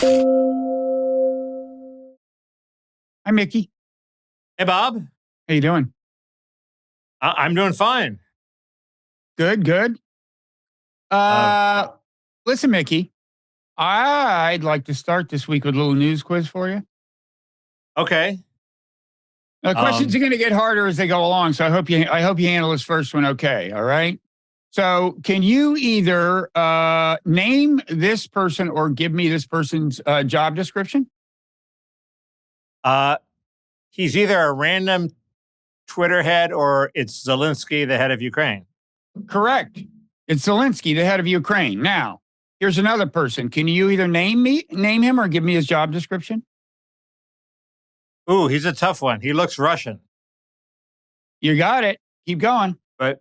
Hi, Mickey. Hey, Bob. How you doing? I'm doing fine. Good, good. Uh, Listen, Mickey, I'd like to start this week with a little news quiz for you. okay. Now, questions are going to get harder as they go along, so I hope you handle this first one okay. All right. So, can you either name this person or give me this person's job description? He's either a random Twitter head or it's Zelensky, the head of Ukraine. Correct. It's Zelensky, the head of Ukraine. Now, here's another person. Can you either name him, or give me his job description? Ooh, he's a tough one. He looks Russian. You got it. Keep going. But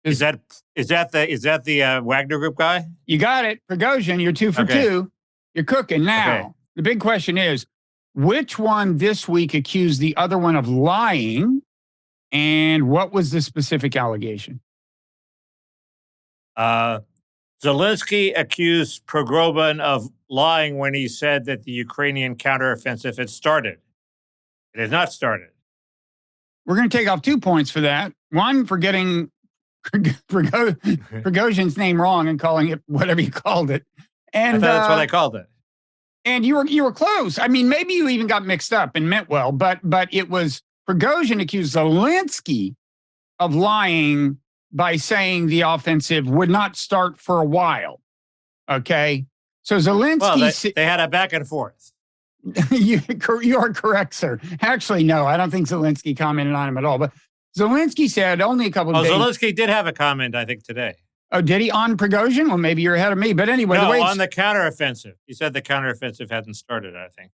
is that the Wagner Group guy? You got it. Prigozhin, you're 2 for 2. You're cooking. Now, the big question is, which one this week accused the other one of lying, and what was the specific allegation? Zelensky accused Prigozhin of lying when he said that the Ukrainian counteroffensive had started. It has not started. We're going to take off 2 points for that. One, for getting Prigozhin's name wrong and calling it whatever you called it. And I thought that's what I called it. And you were close. I mean, maybe you even got mixed up and meant well, but it was Prigozhin accused Zelensky of lying by saying the offensive would not start for a while. Okay, so Zelensky. They had a back and forth. You are correct, sir. Actually, no, I don't think Zelensky commented on him at all. But Zelensky said only a couple of days. Zelensky did have a comment, I think, today. Oh, did he on Prigozhin? Well, maybe you're ahead of me. But anyway, on the counteroffensive. He said the counteroffensive hadn't started, I think.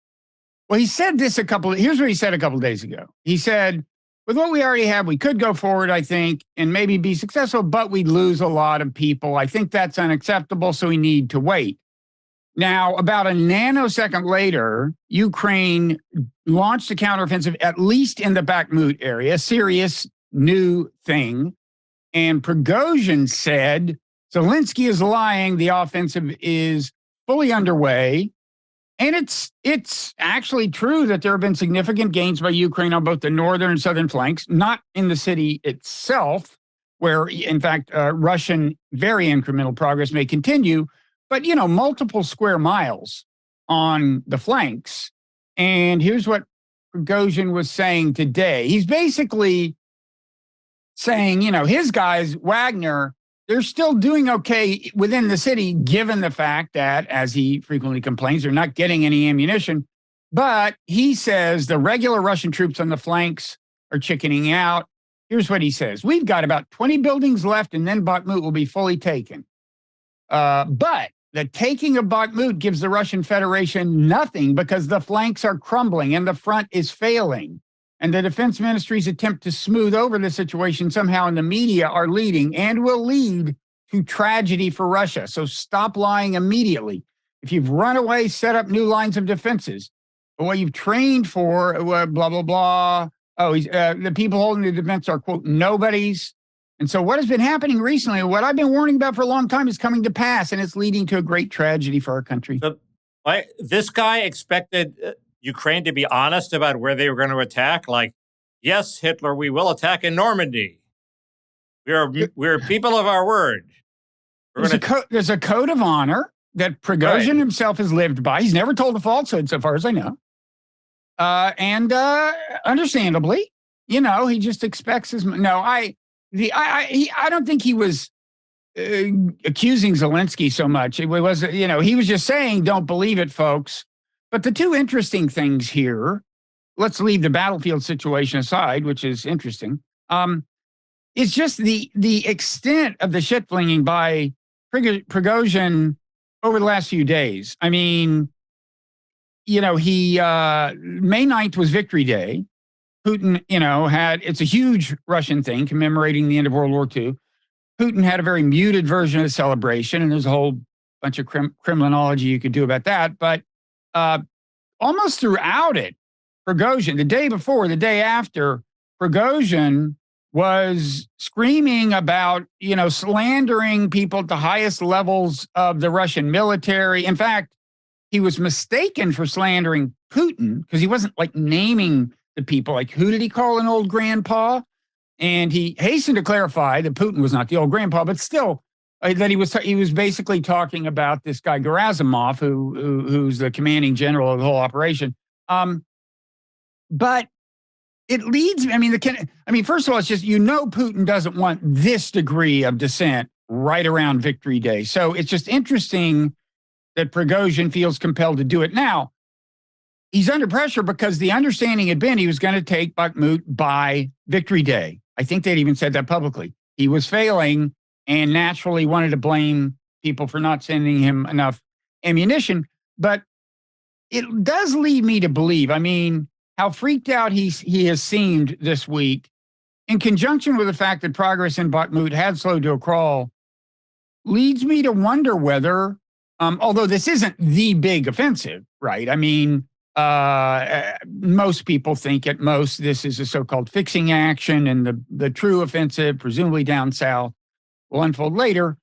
Well, he said this here's what he said a couple of days ago. He said, with what we already have, we could go forward, I think, and maybe be successful, but we'd lose a lot of people. I think that's unacceptable, so we need to wait. Now, about a nanosecond later, Ukraine launched a counteroffensive, at least in the Bakhmut area, a serious new thing. And Prigozhin said, Zelensky is lying. The offensive is fully underway. And it's actually true that there have been significant gains by Ukraine on both the northern and southern flanks, not in the city itself, where, in fact, Russian very incremental progress may continue, but, multiple square miles on the flanks. And here's what Prigozhin was saying today. He's basically saying, his guys, Wagner, they're still doing okay within the city, given the fact that, as he frequently complains, they're not getting any ammunition. But he says the regular Russian troops on the flanks are chickening out. Here's what he says. We've got about 20 buildings left, and then Bakhmut will be fully taken. But the taking of Bakhmut gives the Russian Federation nothing, because the flanks are crumbling and the front is failing. And the defense ministry's attempt to smooth over the situation somehow in the media are leading and will lead to tragedy for Russia. So stop lying immediately. If you've run away, set up new lines of defenses. But what you've trained for, blah, blah, blah. The people holding the defense are, quote, nobodies. And so what has been happening recently, what I've been warning about for a long time, is coming to pass, and it's leading to a great tragedy for our country. So, this guy expected Ukraine to be honest about where they were going to attack. Like, yes, Hitler, we will attack in Normandy. We're people of our word. There's a code of honor that Prigozhin himself has lived by. He's never told a falsehood, so far as I know. And understandably, he just expects his. No, I don't think he was accusing Zelensky so much. It was, he was just saying, don't believe it, folks. But the two interesting things here, let's leave the battlefield situation aside, which is interesting, is just the extent of the shit-flinging by Prigozhin over the last few days. I mean, May 9th was Victory Day. Putin, it's a huge Russian thing commemorating the end of World War II. Putin had a very muted version of the celebration, and there's a whole bunch of Kremlinology you could do about that. But almost throughout it, Prigozhin, the day before, the day after, Prigozhin was screaming about, slandering people at the highest levels of the Russian military. In fact, he was mistaken for slandering Putin because he wasn't like naming the people. Like, who did he call an old grandpa? And he hastened to clarify that Putin was not the old grandpa, but still that he was basically talking about this guy Gerasimov, who's the commanding general of the whole operation. But it leads. I mean, first of all, it's just Putin doesn't want this degree of dissent right around Victory Day. So it's just interesting that Prigozhin feels compelled to do it now. He's under pressure because the understanding had been he was going to take Bakhmut by Victory Day. I think they'd even said that publicly. He was failing and naturally wanted to blame people for not sending him enough ammunition. But it does lead me to believe, how freaked out he has seemed this week, in conjunction with the fact that progress in Bakhmut had slowed to a crawl, leads me to wonder whether, although this isn't the big offensive, right? Most people think at most this is a so-called fixing action, and the true offensive, presumably down south, will unfold later.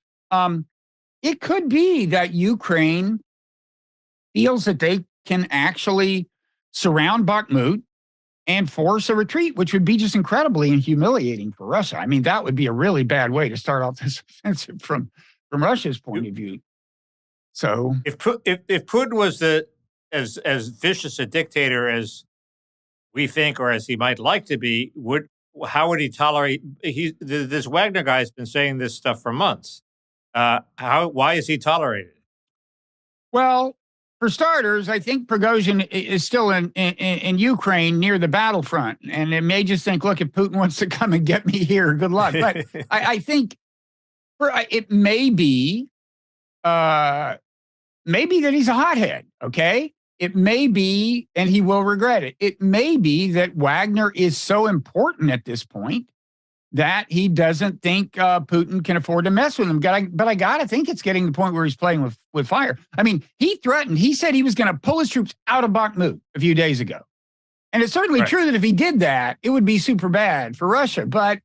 It could be that Ukraine feels that they can actually surround Bakhmut and force a retreat, which would be just incredibly humiliating for Russia. That would be a really bad way to start off this offensive from Russia's point of view. So if Putin was as vicious a dictator as we think, or as he might like to be, how would he tolerate? This Wagner guy has been saying this stuff for months. Why is he tolerated? Well, for starters, I think Prigozhin is still in Ukraine near the battlefront, and they may just think, look, if Putin wants to come and get me here, good luck. But I think it may be that he's a hothead, okay? It may be, and he will regret it. It may be that Wagner is so important at this point that he doesn't think Putin can afford to mess with him. But I got to think it's getting to the point where he's playing with fire. He said he was going to pull his troops out of Bakhmut a few days ago. And it's certainly true that if he did that, it would be super bad for Russia. But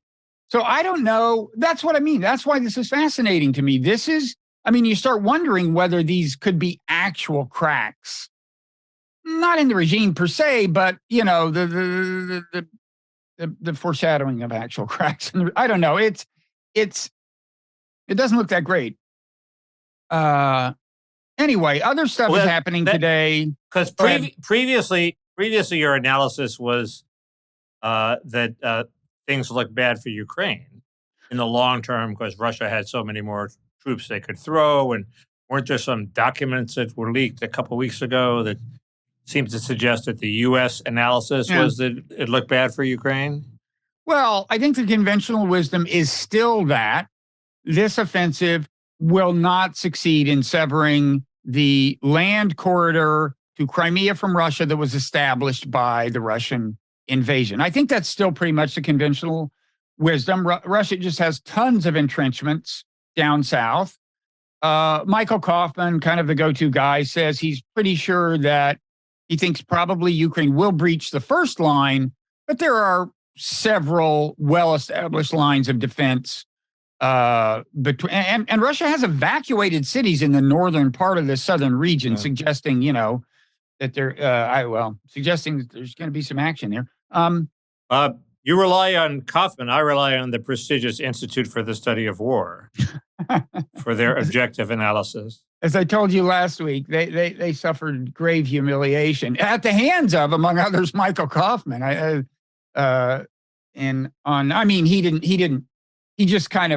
so I don't know. That's what I mean. That's why this is fascinating to me. You start wondering whether these could be actual cracks, not in the regime per se, but, the foreshadowing of actual cracks. I don't know. It doesn't look that great. Anyway, other stuff is happening today. Because previously your analysis was that things look bad for Ukraine in the long term because Russia had so many more troops they could throw, and weren't there some documents that were leaked a couple of weeks ago that seems to suggest that the U.S. analysis was that it looked bad for Ukraine? Well, I think the conventional wisdom is still that this offensive will not succeed in severing the land corridor to Crimea from Russia that was established by the Russian invasion. I think that's still pretty much the conventional wisdom. Russia just has tons of entrenchments down south. Michael Kaufman, kind of the go-to guy, says he's pretty sure that he thinks probably Ukraine will breach the first line, but there are several well-established lines of defense between. And Russia has evacuated cities in the northern part of the southern region, suggesting, that suggesting that there's going to be some action there. You rely on Kaufman. I rely on the prestigious Institute for the Study of War for their objective analysis. As I told you last week, they suffered grave humiliation at the hands of, among others, Michael Kaufman. He just kind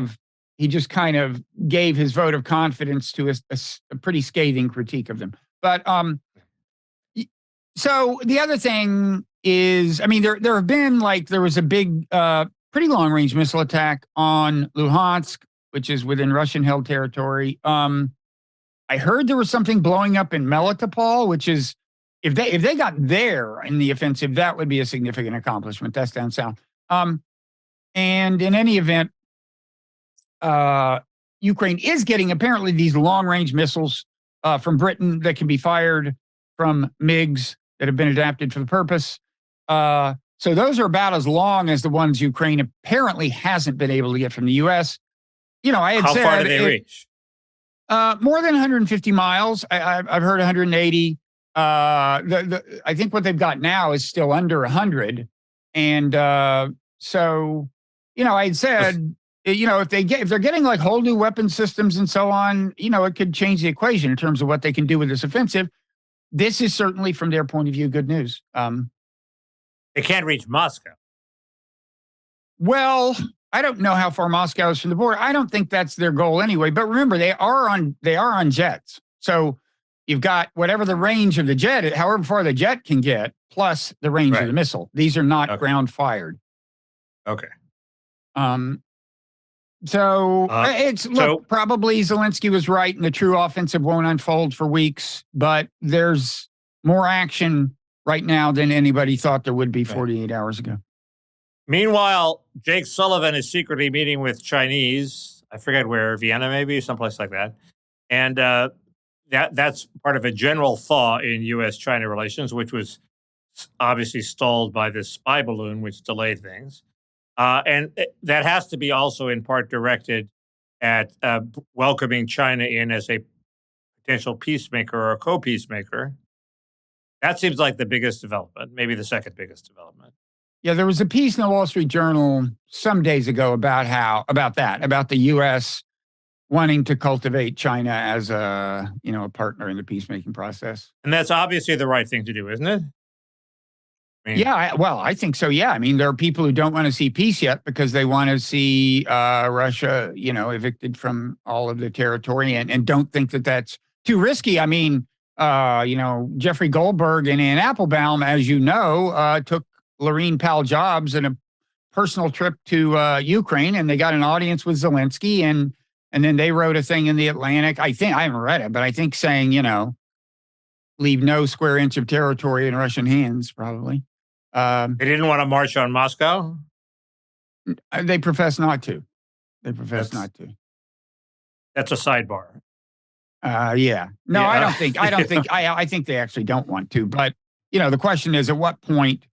of gave his vote of confidence to a pretty scathing critique of them. But so the other thing is, there have been there was a big, pretty long range missile attack on Luhansk, which is within Russian held territory. I heard there was something blowing up in Melitopol, which is, if they got there in the offensive, that would be a significant accomplishment. That's down south. And in any event, Ukraine is getting apparently these long range missiles from Britain that can be fired from MiGs that have been adapted for the purpose. So those are about as long as the ones Ukraine apparently hasn't been able to get from the U.S. I had How said, far do they reach? More than 150 miles. I've heard 180. I think what they've got now is still under 100. And so, I'd said, if they're getting like whole new weapon systems and so on, it could change the equation in terms of what they can do with this offensive. This is certainly, from their point of view, good news. They can't reach Moscow. Well, I don't know how far Moscow is from the border. I don't think that's their goal anyway. But remember, they are on jets. So you've got whatever the range of the jet, however far the jet can get, plus the range of the missile. These are not ground fired. Okay. Probably Zelensky was right, and the true offensive won't unfold for weeks. But there's more action right now than anybody thought there would be 48 hours ago. Meanwhile, Jake Sullivan is secretly meeting with Chinese. I forget where, Vienna maybe, someplace like that. And that's part of a general thaw in U.S.-China relations, which was obviously stalled by this spy balloon, which delayed things. And that has to be also in part directed at welcoming China in as a potential peacemaker or a co-peacemaker. That seems like the biggest development, maybe the second biggest development. Yeah, there was a piece in the Wall Street Journal some days ago about the U.S. wanting to cultivate China as a partner in the peacemaking process. And that's obviously the right thing to do, isn't it? I think so. Yeah, I mean, there are people who don't want to see peace yet because they want to see Russia, evicted from all of the territory, and don't think that that's too risky. I mean, Jeffrey Goldberg and Ann Applebaum, as you know, took Laurene Powell Jobs in a personal trip to Ukraine, and they got an audience with Zelensky, and then they wrote a thing in the Atlantic. I haven't read it, but I think saying, leave no square inch of territory in Russian hands, probably. They didn't want to march on Moscow? They profess not to. That's not to. That's a sidebar. Yeah. No, yeah. I think they actually don't want to. But, the question is, at what point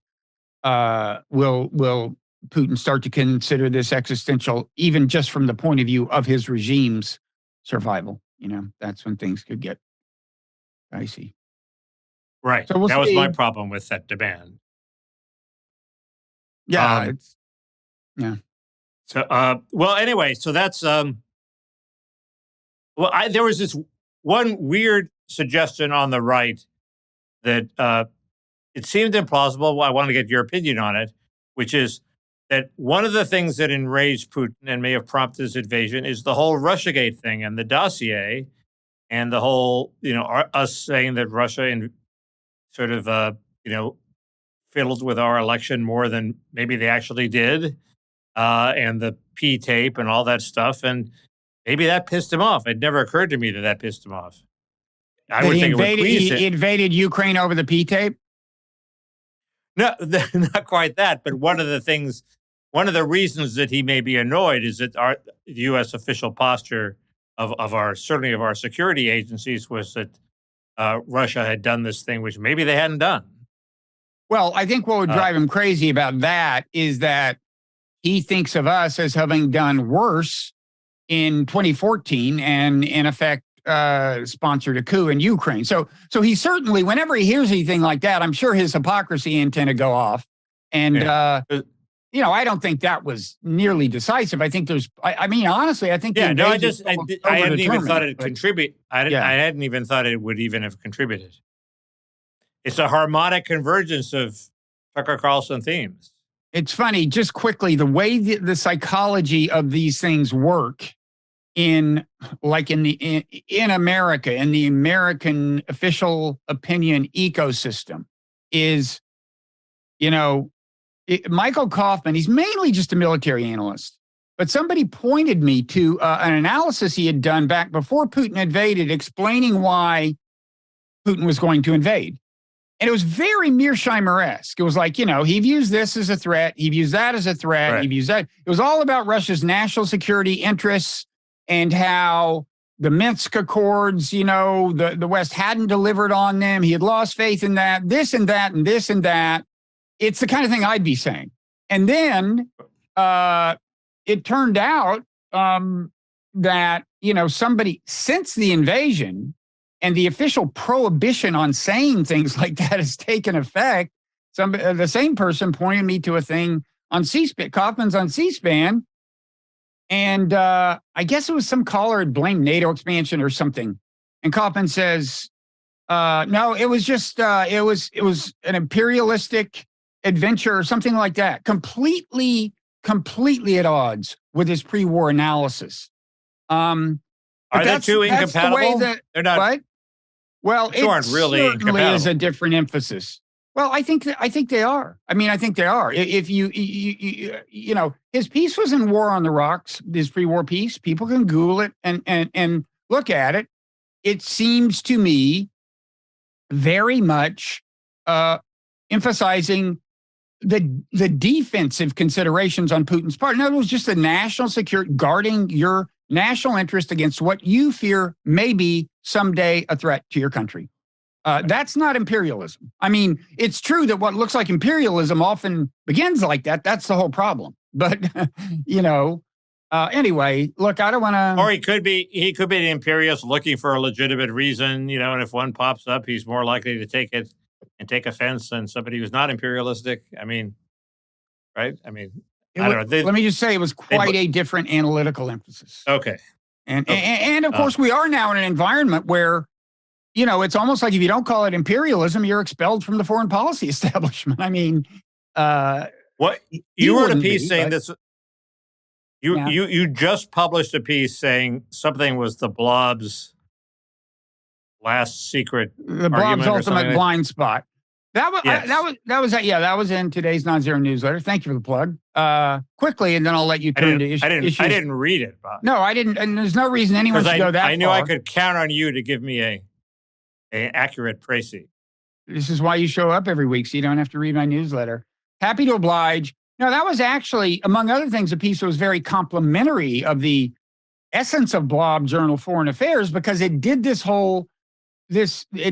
will Putin start to consider this existential, even just from the point of view of his regime's survival? That's when things could get dicey. Right. So that was my problem with that demand. Yeah. So, anyway, so that's, there was this one weird suggestion on the right that it seemed implausible. I want to get your opinion on it, which is that one of the things that enraged Putin and may have prompted his invasion is the whole Russiagate thing and the dossier and the whole, us saying that Russia sort of, fiddled with our election more than maybe they actually did, and the P tape and all that stuff. And maybe that pissed him off. It never occurred to me that pissed him off. I would think he invaded Ukraine over the P tape? No, not quite that. But one of the reasons that he may be annoyed is that the U.S. official posture of our security agencies was that Russia had done this thing, which maybe they hadn't done. Well, I think what would drive him crazy about that is that he thinks of us as having done worse in 2014 and, in effect, sponsored a coup in Ukraine. So he certainly, whenever he hears anything like that, I'm sure his hypocrisy antenna go off. And, I don't think that was nearly decisive. I think honestly, I think. Yeah, no, I hadn't even thought it contribute. I hadn't even thought it would even have contributed. It's a harmonic convergence of Tucker Carlson themes. It's funny, just quickly, the way the psychology of these things work in America, in the American official opinion ecosystem is, Michael Kaufman, he's mainly just a military analyst, but somebody pointed me to an analysis he had done back before Putin invaded, explaining why Putin was going to invade. And it was very Mearsheimer-esque. It was like, he views this as a threat. He views that as a threat. Right. He views that. It was all about Russia's national security interests and how the Minsk Accords, the West hadn't delivered on them. He had lost faith in that, this and that, and this and that. It's the kind of thing I'd be saying. And then it turned out that somebody since the invasion and the official prohibition on saying things like that has taken effect. The same person pointed me to a thing on C-SPAN, Kaufman's on C-SPAN. And I guess it was some caller had blamed NATO expansion or something. And Kaufman says, no, it was just, it was an imperialistic adventure or something like that. Completely at odds with his pre-war analysis. Are they two incompatible? They're not. What? Well, it aren't really certainly is a different emphasis. Well, I think they are. I mean, I think they are. If you his piece was in War on the Rocks, his pre-war piece. People can Google it and look at it. It seems to me very much emphasizing the defensive considerations on Putin's part. In other words, just the national security, guarding your national interest against what you fear may be someday a threat to your country. That's not imperialism. I mean, it's true that what looks like imperialism often begins like that. That's the whole problem. But, anyway, look, I don't want to. Or he could be an imperialist looking for a legitimate reason, and if one pops up, he's more likely to take it and take offense than somebody who's not imperialistic. I mean, right? I mean, I don't know. Let me just say it was quite a different analytical emphasis. Okay. And of course, we are now in an environment where, it's almost like if you don't call it imperialism, you're expelled from the foreign policy establishment. I mean, what you wrote a piece saying this. You just published a piece saying something was the blob's last secret. The blob's ultimate blind spot. That was in today's Non-Zero newsletter. Thank you for the plug. Quickly, and then I'll let you turn to issues. I didn't read it, Bob. No, I didn't, and there's no reason anyone should go that far. I knew I could count on you to give me an accurate précis. This is why you show up every week, so you don't have to read my newsletter. Happy to oblige. No, that was actually, among other things, a piece that was very complimentary of the essence of Blob Journal Foreign Affairs, because it did it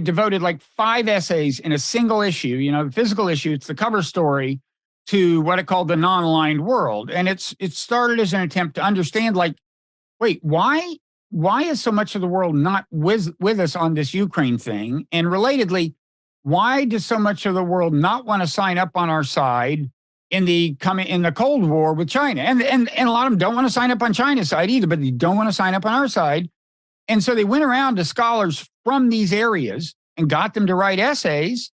devoted like 5 essays in a single issue, the physical issue, it's the cover story, to what it called the non-aligned world. And it started as an attempt to understand, wait, why is so much of the world not with us on this Ukraine thing? And relatedly, why does so much of the world not want to sign up on our side in the Cold War with China? And a lot of them don't want to sign up on China's side either, but they don't want to sign up on our side. And so they went around to scholars from these areas and got them to write essays.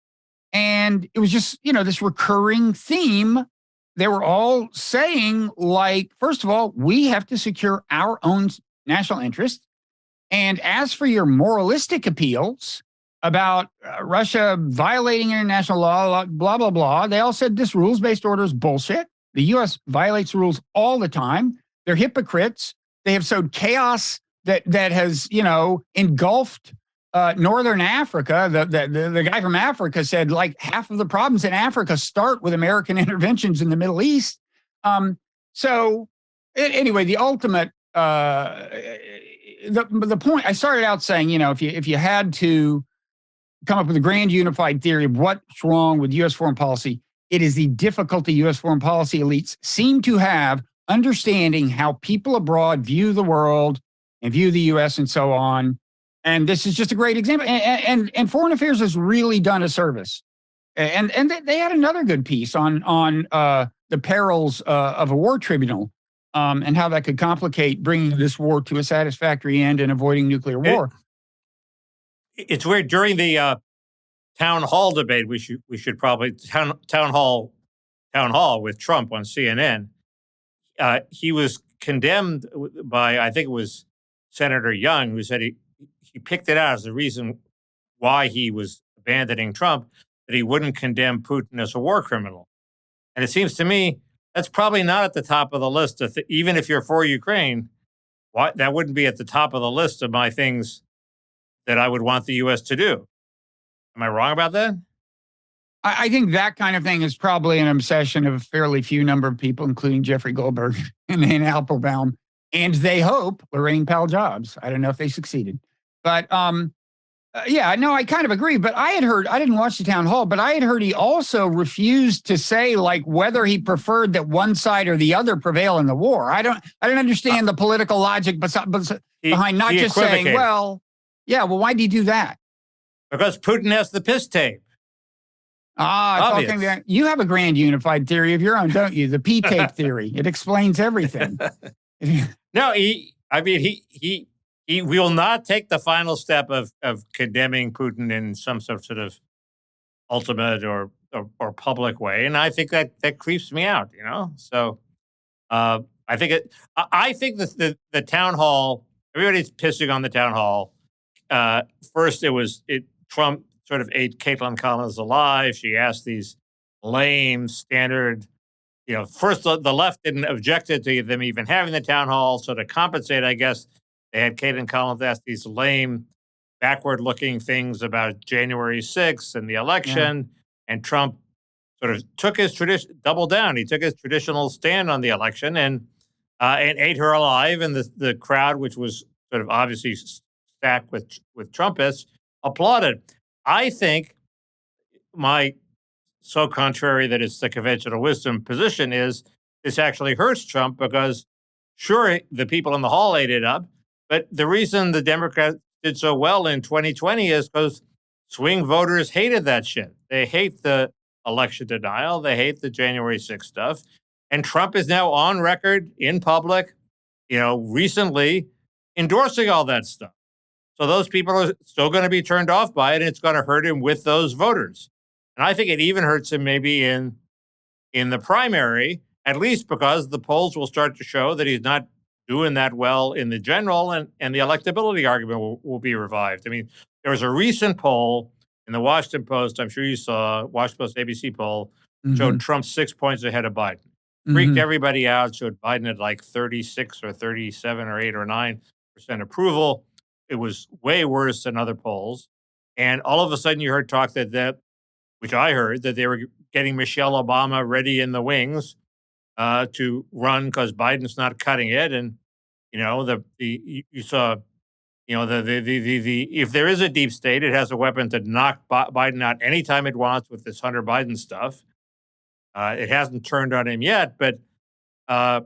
And it was just, this recurring theme. They were all saying, first of all, we have to secure our own national interest. And as for your moralistic appeals about Russia violating international law, blah, blah, blah, they all said this rules-based order is bullshit. The U.S. violates the rules all the time. They're hypocrites. They have sowed chaos that has, engulfed Northern Africa. The guy from Africa said half of the problems in Africa start with American interventions in the Middle East. Anyway, the ultimate, the point I started out saying, if you had to come up with a grand unified theory of what's wrong with U.S. foreign policy, it is the difficulty U.S. foreign policy elites seem to have understanding how people abroad view the world and view the U.S. and so on. And this is just a great example. And Foreign Affairs has really done a service. And they had another good piece on the perils of a war tribunal and how that could complicate bringing this war to a satisfactory end and avoiding nuclear war. It's weird. During the town hall debate, we should probably town hall with Trump on CNN. He was condemned by, I think it was Senator Young, who said he picked it out as the reason why he was abandoning Trump, that he wouldn't condemn Putin as a war criminal. And it seems to me that's probably not at the top of the list. Even if you're for Ukraine, that wouldn't be at the top of the list of my things that I would want the U.S. to do. Am I wrong about that? I think that kind of thing is probably an obsession of a fairly few number of people, including Jeffrey Goldberg and Ann Applebaum, and they hope Lorraine Powell Jobs. I don't know if they succeeded. But Yeah, no, I kind of agree. But I had heard, I didn't watch the town hall, but I had heard he also refused to say like whether he preferred that one side or the other prevail in the war. I don't Uh, understand the political logic behind not he just saying, equivocated well, yeah, well, why did he do that? because Putin has the piss tape. Ah, it's all coming Obvious. back. You have a grand unified theory of your own, don't you? The P tape theory. It explains everything. No, I mean, he will not take the final step of condemning Putin in some sort of ultimate or public way, and I think that creeps me out. So I think I think the town hall. Everybody's pissing on the town hall. First, Trump sort of ate Caitlin Collins alive. She asked these lame standard. First the left didn't object to them even having the town hall. So to compensate, I guess they had Caitlin Collins ask these lame, backward-looking things about January 6th and the Yeah. election, and Trump sort of took his doubled down. He took his traditional stand on the election and ate her alive. And the crowd, which was sort of obviously stacked with Trumpists, applauded. I think my so contrary that it's the conventional wisdom position is this actually hurts Trump because sure, the people in the hall ate it up, but the reason the Democrats did so well in 2020 is because swing voters hated that shit. They hate the election denial. They hate the January 6th stuff. And Trump is now on record in public, recently endorsing all that stuff. So those people are still going to be turned off by it, and it's going to hurt him with those voters. And I think it even hurts him maybe in the primary, at least because the polls will start to show that he's not doing that well in the general, and the electability argument will be revived. I mean, there was a recent poll in the Washington Post, I'm sure you saw, Washington Post ABC poll, showed Trump 6 points ahead of Biden. Freaked everybody out, showed Biden at like 36 or 37 or 8 or 9% approval. It was way worse than other polls. And all of a sudden you heard talk which I heard, that they were getting Michelle Obama ready in the wings to run because Biden's not cutting it. And, you saw, if there is a deep state, it has a weapon to knock Biden out anytime it wants with this Hunter Biden stuff. It hasn't turned on him yet, but I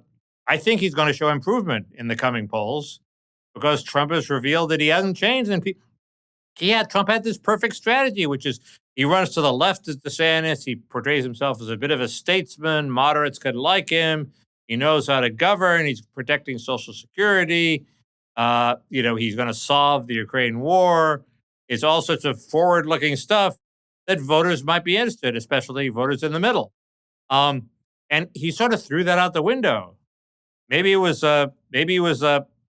think he's going to show improvement in the coming polls because Trump has revealed that he hasn't changed. And Trump had this perfect strategy, which is he runs to the left as DeSantis. He portrays himself as a bit of a statesman. Moderates could like him. He knows how to govern. He's protecting Social Security. He's going to solve the Ukraine war. It's all sorts of forward-looking stuff that voters might be interested, especially voters in the middle. And he sort of threw that out the window. Maybe it was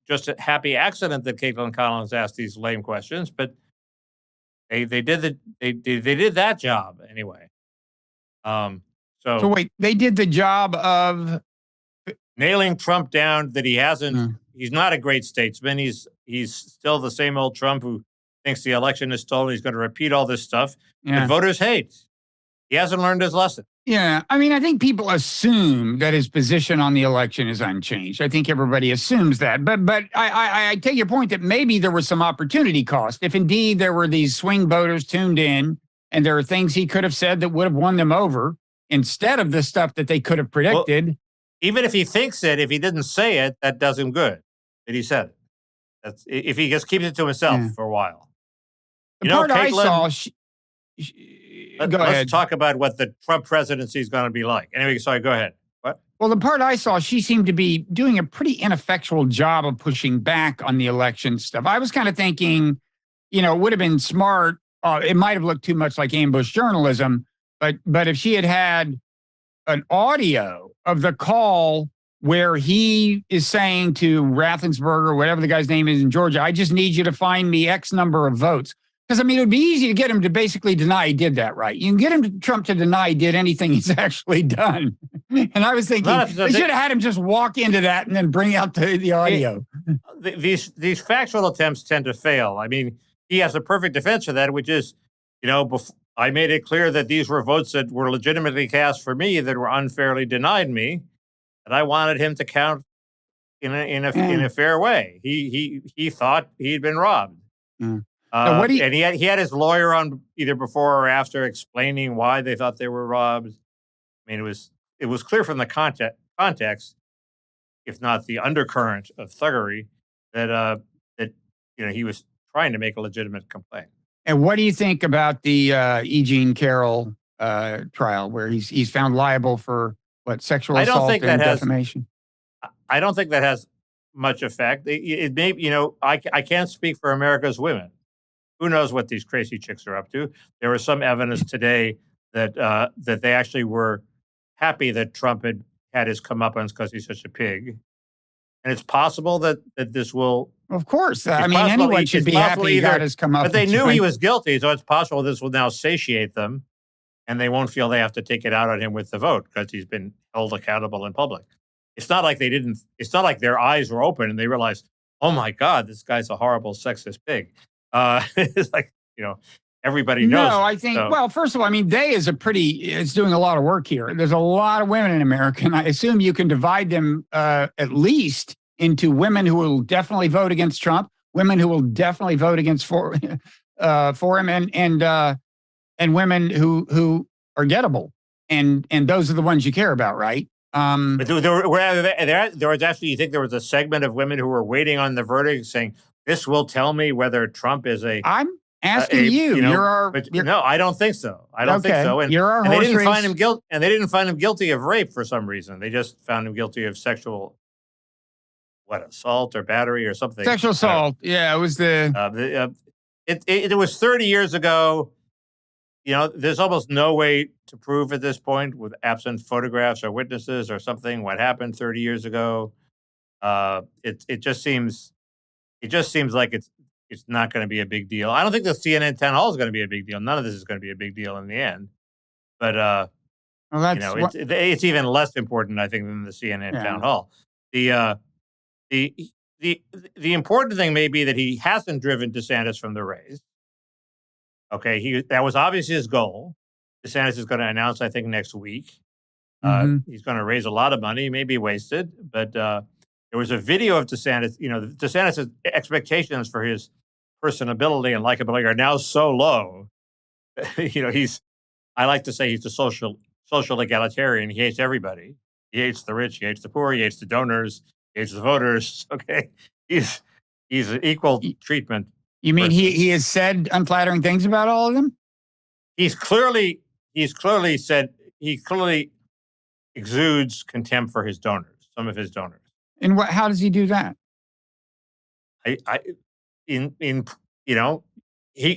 just a happy accident that Caitlin Collins asked these lame questions, but they did that job anyway. So wait, they did the job of nailing Trump down that he hasn't. He's not a great statesman. He's still the same old Trump who thinks the election is stolen. He's going to repeat all this stuff that voters hate. He hasn't learned his lesson. Yeah. I mean, I think people assume that his position on the election is unchanged. I think everybody assumes that. But I take your point that maybe there was some opportunity cost. If indeed there were these swing voters tuned in and there are things he could have said that would have won them over instead of the stuff that they could have predicted. Well, even if he thinks it, if he didn't say it, that does him good that he said it. That's if he just keeps it to himself for a while. The part Caitlin, I saw... Let's talk about what the Trump presidency is going to be like. Anyway, sorry, go ahead. What? Well, the part I saw, she seemed to be doing a pretty ineffectual job of pushing back on the election stuff. I was kind of thinking, it would have been smart. It might have looked too much like ambush journalism, but if she had an audio of the call where he is saying to Raffensperger, whatever the guy's name is in Georgia, I just need you to find me X number of votes. Because, I mean, it would be easy to get him to basically deny he did that, right? You can get Trump to deny he did anything he's actually done. And I was thinking they should have had him just walk into that and then bring out the audio. These factual attempts tend to fail. I mean, he has a perfect defense for that, which is, I made it clear that these were votes that were legitimately cast for me that were unfairly denied me, and I wanted him to count in a fair way. He thought he'd been robbed. Now, what do you, And he had his lawyer on either before or after explaining why they thought they were robbed. I mean, it was clear from the context, if not the undercurrent of thuggery, that he was trying to make a legitimate complaint. and what do you think about the E. Jean Carroll trial, where he's found liable for sexual I don't assault think and that has. defamation? I don't think that has much effect. It may, I can't speak for America's women. Who knows what these crazy chicks are up to? There was some evidence today that they actually were happy that Trump had his comeuppance because he's such a pig. And it's possible that this will. Of course, I It's mean, possible anyone he- should it's be possible happy he got either- his come up. But they knew he was guilty, so it's possible this will now satiate them, and they won't feel they have to take it out on him with the vote because he's been held accountable in public. It's not like they didn't. It's not like their eyes were open and they realized, oh my God, this guy's a horrible sexist pig. It's like everybody knows. No, it. I think. So- Well, first of all, I mean, Day is it's doing a lot of work here. There's a lot of women in America, and I assume you can divide them at least into women who will definitely vote against Trump, women who will definitely vote against for him, and women who are gettable, and those are the ones you care about, right? But there was actually, you think there was a segment of women who were waiting on the verdict saying, this will tell me whether Trump is a. I'm asking you. No, I don't think so. I don't think Okay, so. you're our And they horse didn't find race- him guilty. And they didn't find him guilty of rape for some reason. They just found him guilty of sexual, assault or battery or something. Sexual I don't know. assault. Yeah, it was the. It was 30 years ago. There's almost no way to prove at this point with absent photographs or witnesses or something what happened 30 years ago. It just seems like it's not going to be a big deal. I don't think the CNN town hall is going to be a big deal. None of this is going to be a big deal in the end. But Well, that's it's even less important, I think, than the CNN Yeah. town hall. The important thing may be that he hasn't driven DeSantis from the race. Okay, that was obviously his goal. DeSantis is going to announce, I think, next week. He's going to raise a lot of money. He may be wasted, but there was a video of DeSantis. DeSantis' expectations for his personability and likability are now so low. I like to say he's a social egalitarian. He hates everybody. He hates the rich. He hates the poor. He hates the donors. He hates the voters. Okay, he's an equal treatment. You mean person. he has said unflattering things about all of them? He's clearly said he clearly exudes contempt for his donors, some of his donors. And how does he do that?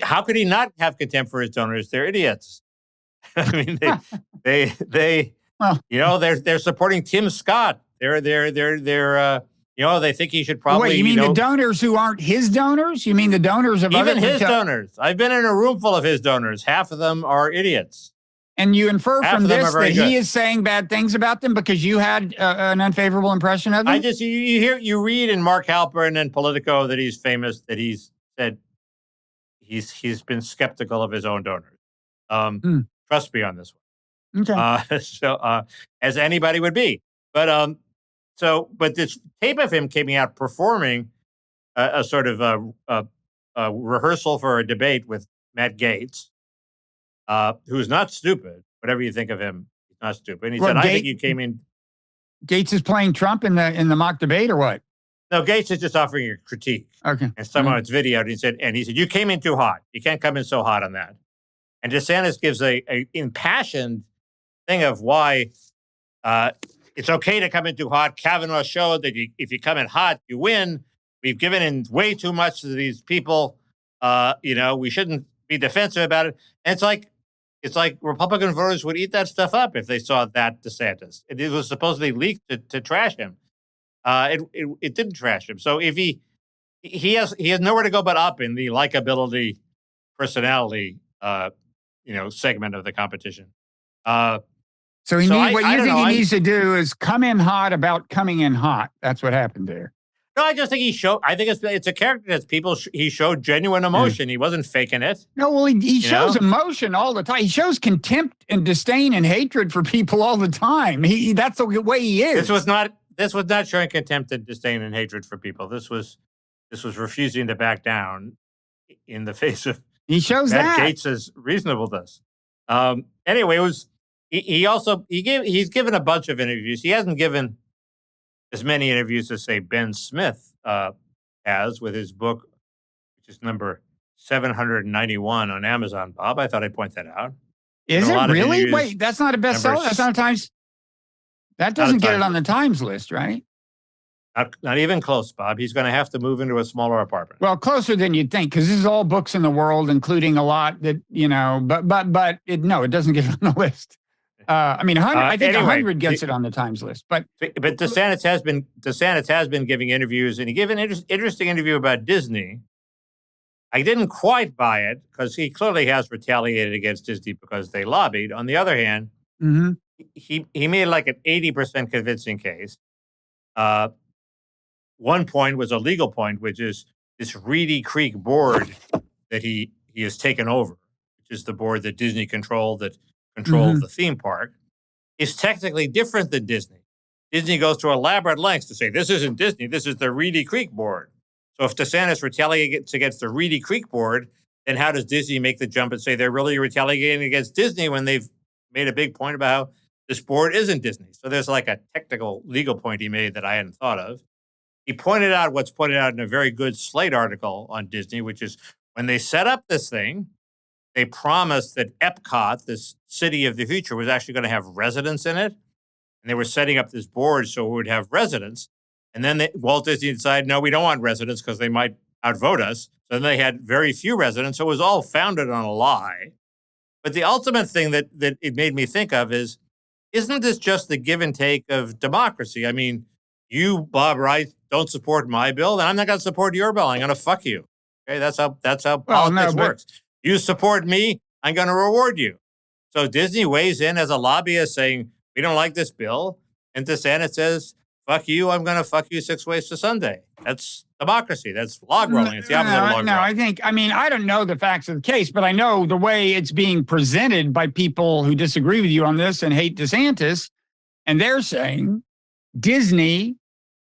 How could he not have contempt for his donors? They're idiots. I mean, Well- they're supporting Tim Scott. They think he should probably. Wait, you mean the donors who aren't his donors? You mean the donors of even other his donors? I've been in a room full of his donors. Half of them are idiots. And you infer Half from of them this are very that he good. is saying bad things about them because you had an unfavorable impression of them? You read in Mark Halperin and Politico that he's famous, that he's said he's been skeptical of his own donors. Trust me on this one. Okay. As anybody would be. But this tape of him came out performing a sort of a rehearsal for a debate with Matt Gaetz, who's not stupid. Whatever you think of him, he's not stupid. And he said, "I think you came in." Gaetz is playing Trump in the mock debate or what? No, Gaetz is just offering a critique, Okay. and somehow it's videoed. And he said, "You came in too hot. You can't come in so hot on that." And DeSantis gives a impassioned thing of why it's okay to come in too hot. Kavanaugh showed that if you come in hot, you win. We've given in way too much to these people. We shouldn't be defensive about it. And it's like Republican voters would eat that stuff up if they saw that DeSantis. It was supposedly leaked to trash him. It didn't trash him. So if he has nowhere to go but up in the likability, personality, segment of the competition. So what you think he needs to do is come in hot about coming in hot. That's what happened there. No, I just think I think it's a character that he showed genuine emotion. He wasn't faking it. No, well, he shows emotion all the time. He shows contempt and disdain and hatred for people all the time. That's the way he is. This was not showing contempt and disdain and hatred for people. This was refusing to back down. in the face of He shows Matt that. Gaetz's reasonableness. Anyway, it was he's given a bunch of interviews. He hasn't given as many interviews as say Ben Smith has with his book, which is number 791 on Amazon. Bob, I thought I'd point that out. Is a it lot of really? interviews, Wait, that's not a bestseller. That's not a Times. That Not a doesn't get it Times on the Times list, right? Not even close, Bob. He's going to have to move into a smaller apartment. Well, closer than you'd think, because this is all books in the world, including a lot that but it doesn't get it on the list. I mean, 100, I think Anyway, 100 gets it on the Times list, but DeSantis has been giving interviews, and he gave an interesting interview about Disney. I didn't quite buy it because he clearly has retaliated against Disney because they lobbied. On the other hand, mhm. he made like an 80% convincing case. One point was a legal point, which is this Reedy Creek board that he has taken over, which is the board that Disney controlled that controlled the theme park, is technically different than Disney. Disney goes to elaborate lengths to say this isn't Disney, this is the Reedy Creek board. So if DeSantis retaliates against the Reedy Creek board, then how does Disney make the jump and say they're really retaliating against Disney when they've made a big point about how this board isn't Disney? So there's like a technical legal point he made that I hadn't thought of. He pointed out what's pointed out in a very good Slate article on Disney, which is when they set up this thing, they promised that Epcot, this city of the future, was actually going to have residents in it. And they were setting up this board so it would have residents. And then Walt Disney decided, no, we don't want residents because they might outvote us. So then they had very few residents. So it was all founded on a lie. But the ultimate thing that it made me think of is, isn't this just the give and take of democracy? I mean, you, Bob Wright, don't support my bill, then I'm not going to support your bill. I'm going to fuck you. Okay, that's how politics works. You support me, I'm going to reward you. So Disney weighs in as a lobbyist saying, we don't like this bill. And DeSantis says, fuck you, I'm going to fuck you 6 ways to Sunday. That's democracy. That's log rolling. It's the opposite of log rolling. I don't know the facts of the case, but I know the way it's being presented by people who disagree with you on this and hate DeSantis. And they're saying Disney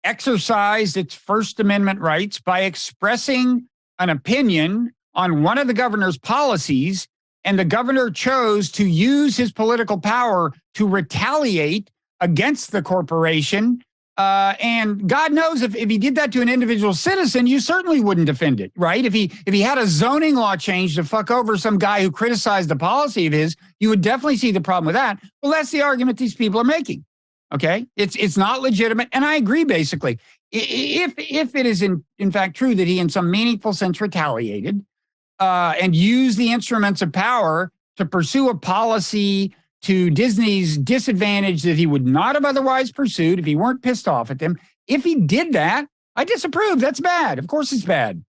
exercised its First Amendment rights by expressing an opinion on one of the governor's policies, and the governor chose to use his political power to retaliate against the corporation. And God knows if he did that to an individual citizen, you certainly wouldn't defend it, right? If he had a zoning law change to fuck over some guy who criticized the policy of his, you would definitely see the problem with that. Well, that's the argument these people are making. Okay, it's not legitimate, and I agree. Basically, if it is in fact true that he, in some meaningful sense, retaliated and used the instruments of power to pursue a policy to Disney's disadvantage that he would not have otherwise pursued if he weren't pissed off at them. If he did that, I disapprove. That's bad. Of course, it's bad.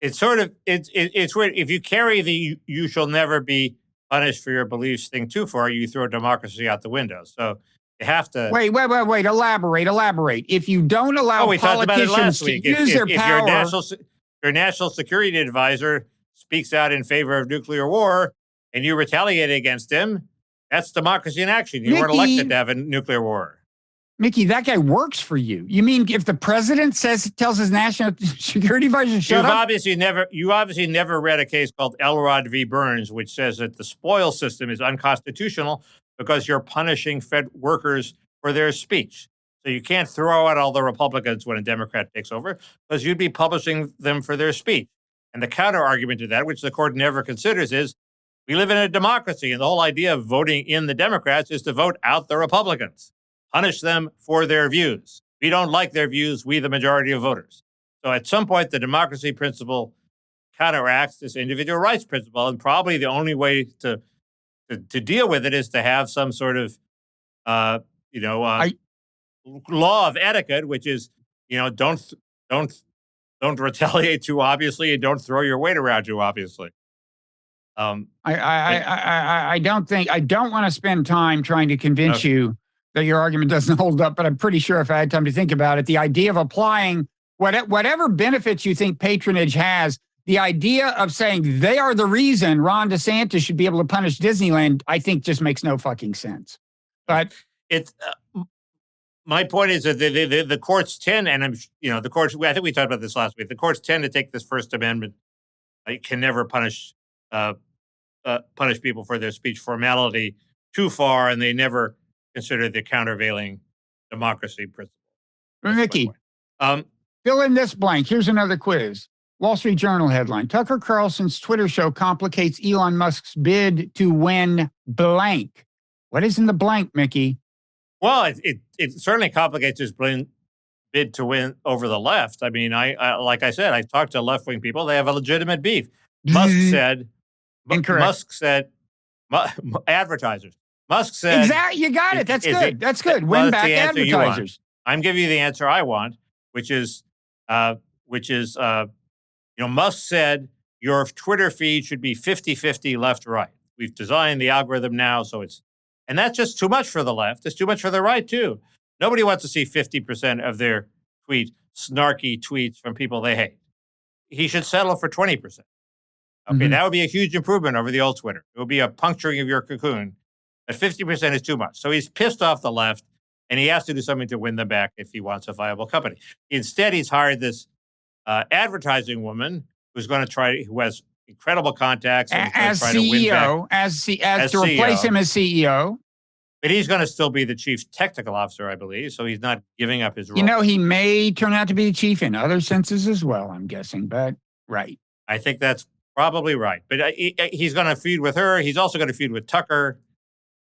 It's sort of it's weird. If you carry the "you shall never be punished for your beliefs" thing too far, you throw democracy out the window. So. You have to wait. Elaborate. If you don't allow politicians to use their power, your national security advisor speaks out in favor of nuclear war, and you retaliate against him, that's democracy in action. You weren't elected to have a nuclear war. Mickey, that guy works for you. You mean if the president tells his national security advisor to shut up? You obviously never read a case called Elrod v. Burns, which says that the spoils system is unconstitutional because you're punishing Fed workers for their speech. So you can't throw out all the Republicans when a Democrat takes over because you'd be punishing them for their speech. And the counter argument to that, which the court never considers, is we live in a democracy, and the whole idea of voting in the Democrats is to vote out the Republicans, punish them for their views. We don't like their views, we the majority of voters. So at some point, the democracy principle counteracts this individual rights principle, and probably the only way to deal with it is to have some sort of, law of etiquette, which is, don't retaliate too obviously, and don't throw your weight around too obviously. I don't want to spend time trying to convince you that your argument doesn't hold up, but I'm pretty sure if I had time to think about it, the idea of applying whatever benefits you think patronage has, the idea of saying they are the reason Ron DeSantis should be able to punish Disneyland, I think just makes no fucking sense. But it's my point is that the courts tend, and the courts. I think we talked about this last week. The courts tend to take this First Amendment You can never uh, punish people for their speech formality too far, and they never consider the countervailing democracy principle. That's my Mickey, point. Um, fill in this blank. Here's another quiz. Wall Street Journal headline: Tucker Carlson's Twitter show complicates Elon Musk's bid to win blank. What is in the blank, Mickey? well, it certainly complicates his bid to win over the left. I mean, I like I said, I talked to left wing people. They have a legitimate beef. Musk said, Incorrect. Musk said, advertisers. Musk said, Exactly. You got it. That's good. That's good. well, Win that's back the answer you want. advertisers. I'm giving you the answer I want, which is, Musk said your Twitter feed should be 50-50 left right. We've designed the algorithm now, and that's just too much for the left. It's too much for the right too. Nobody wants to see 50% of their snarky tweets from people they hate. He should settle for 20%. Okay, that would be a huge improvement over the old Twitter. It would be a puncturing of your cocoon. But 50% is too much. So he's pissed off the left, and he has to do something to win them back if he wants a viable company. Instead, he's hired this advertising woman who has incredible contacts and as try to win CEO, back. as to replace CEO. him as CEO. But he's going to still be the chief technical officer, I believe. So he's not giving up his role. He may turn out to be the chief in other senses as well, I'm guessing. But right. I think that's probably right. But he's going to feud with her. He's also going to feud with Tucker.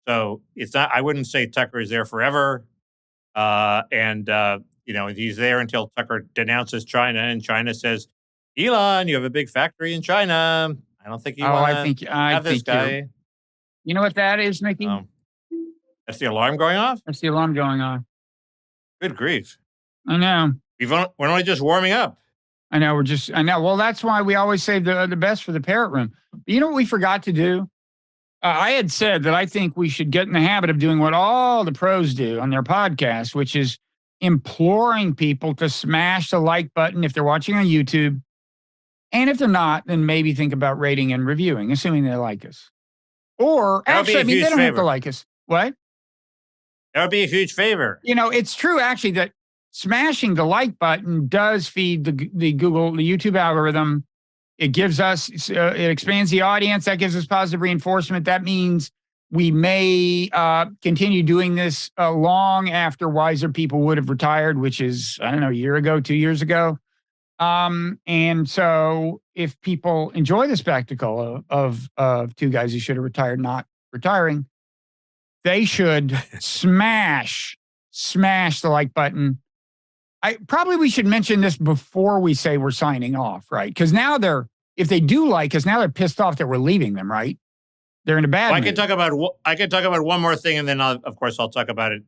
So it's not. I wouldn't say Tucker is there forever. He's there until Tucker denounces China, and China says, "Elon, you have a big factory in China. I don't think you want to have this guy." You know what that is, Mickey? That's the alarm going off? That's the alarm going on. Good grief. I know. We're only just warming up. I know. Well, that's why we always save the best for the parrot room. But you know what we forgot to do? I had said that I think we should get in the habit of doing what all the pros do on their podcast, which is imploring people to smash the like button if they're watching on YouTube. And if they're not, then maybe think about rating and reviewing, assuming they like us. Or actually, they don't have to like us. What? That would be a huge favor. It's true, actually, that smashing the like button does feed the YouTube algorithm. It gives us, it expands the audience. That gives us positive reinforcement. That means we may continue doing this long after wiser people would have retired, which is, I don't know, a year ago, 2 years ago. And so if people enjoy the spectacle of two guys who should have retired, not retiring, they should smash the like button. We should mention this before we say we're signing off, right? Because now if they do like us, now they're pissed off that we're leaving them, right? They're in a bad mood. I can talk about one more thing, and then I'll talk about it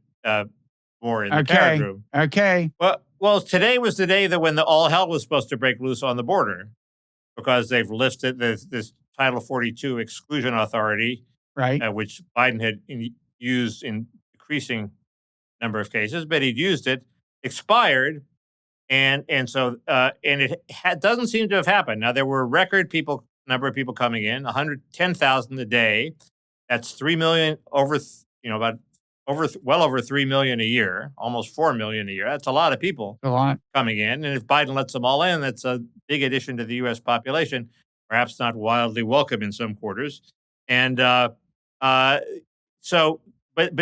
more in the parrot room. Okay. Well, today was the day that when all hell was supposed to break loose on the border, because they've lifted this Title 42 exclusion authority, right? Which Biden had used in decreasing number of cases, but he'd used it, expired, and so it doesn't seem to have happened. Now there were record number of people coming in, 110,000 a day. That's 3 million well over 3 million a year, almost 4 million a year. That's a lot of people coming in. And if Biden lets them all in, that's a big addition to the U.S. population, perhaps not wildly welcome in some quarters. And but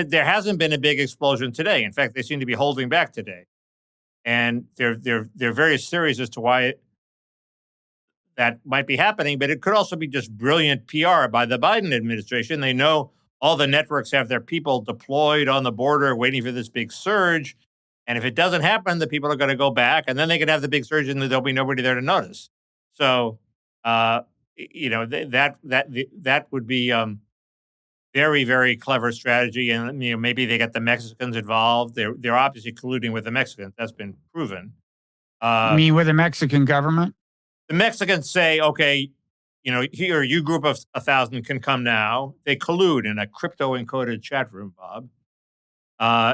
there hasn't been a big explosion today. In fact, they seem to be holding back today. And there are various theories as to why that might be happening, but it could also be just brilliant PR by the Biden administration. They know all the networks have their people deployed on the border waiting for this big surge. And if it doesn't happen, the people are going to go back, and then they can have the big surge and there'll be nobody there to notice. So, that would be very, very clever strategy. And, maybe they get the Mexicans involved. They're obviously colluding with the Mexicans. That's been proven. You mean with the Mexican government? The Mexicans say, okay, here, you group of 1,000 can come now. They collude in a crypto-encoded chat room, Bob.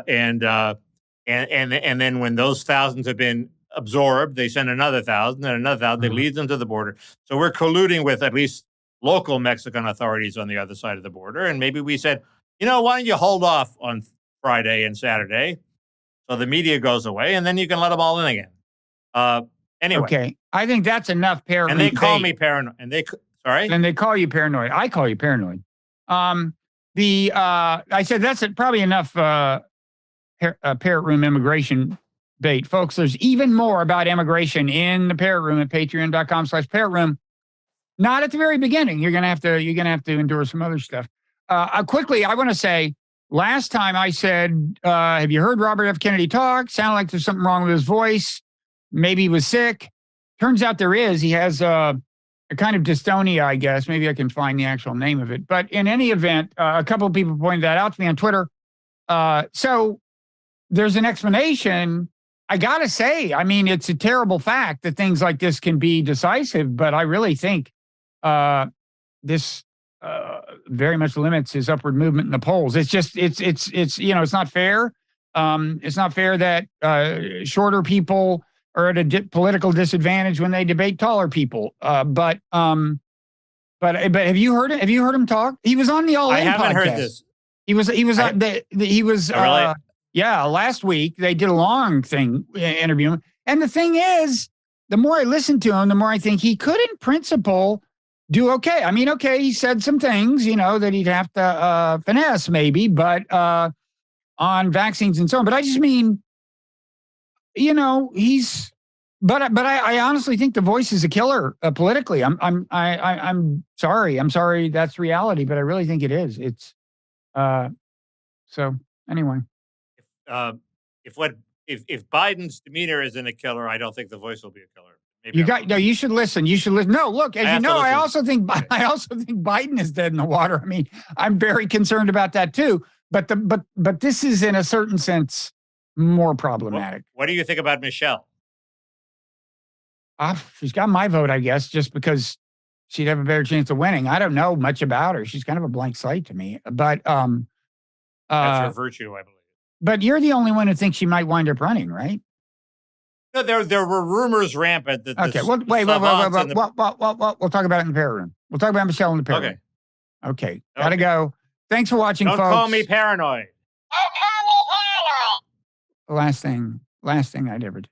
And then when those thousands have been absorbed, they send another 1,000 and another 1,000. They lead them to the border. So we're colluding with at least local Mexican authorities on the other side of the border. And maybe we said, why don't you hold off on Friday and Saturday so the media goes away, and then you can let them all in again. Anyway, Okay. I think that's enough paranoid. and they call me paranoid. Sorry? And they call you paranoid. I call you paranoid. I said that's probably enough parrot room immigration bait. Folks, there's even more about immigration in the parrot room at patreon.com/parrot room. Not at the very beginning. You're gonna have to endure some other stuff. Quickly, I want to say, last time I said, have you heard Robert F. Kennedy talk? Sounded like there's something wrong with his voice. Maybe he was sick. Turns out there is. He has a kind of dystonia, I guess. Maybe I can find the actual name of it. But in any event, a couple of people pointed that out to me on Twitter. So there's an explanation. I got to say, I mean, it's a terrible fact that things like this can be decisive, but I really think this very much limits his upward movement in the polls. It's just, it's it's not fair. It's not fair that shorter people are at a political disadvantage when they debate taller people. But have you heard it? Have you heard him talk? He was on the All In I haven't podcast. heard this. He was Really? yeah, last week they did a long interview him. And the thing is, the more I listen to him, the more I think he could in principle do okay. I mean, okay, he said some things, that he'd have to finesse maybe, but on vaccines and so on. But I just mean, he's but I honestly think the voice is a killer politically. I'm sorry that's reality, but I really think it is. It's so anyway. If Biden's demeanor isn't a killer, I don't think the voice will be a killer. Maybe you should listen. You should listen. No, look, as you know, I also think Biden is dead in the water. I mean, I'm very concerned about that too. But this is in a certain sense more problematic. What do you think about Michelle? She's got my vote, I guess, just because she'd have a better chance of winning. I don't know much about her. She's kind of a blank slate to me. But that's her virtue, I believe. But you're the only one who thinks she might wind up running, right? No, there were rumors rampant that. Okay, well, wait. We'll talk about it in the parrot room. We'll talk about Michelle in the parrot room. Okay. Gotta go. Thanks for watching, Don't folks. call me paranoid. Don't call me paranoid. Last thing I'd ever do.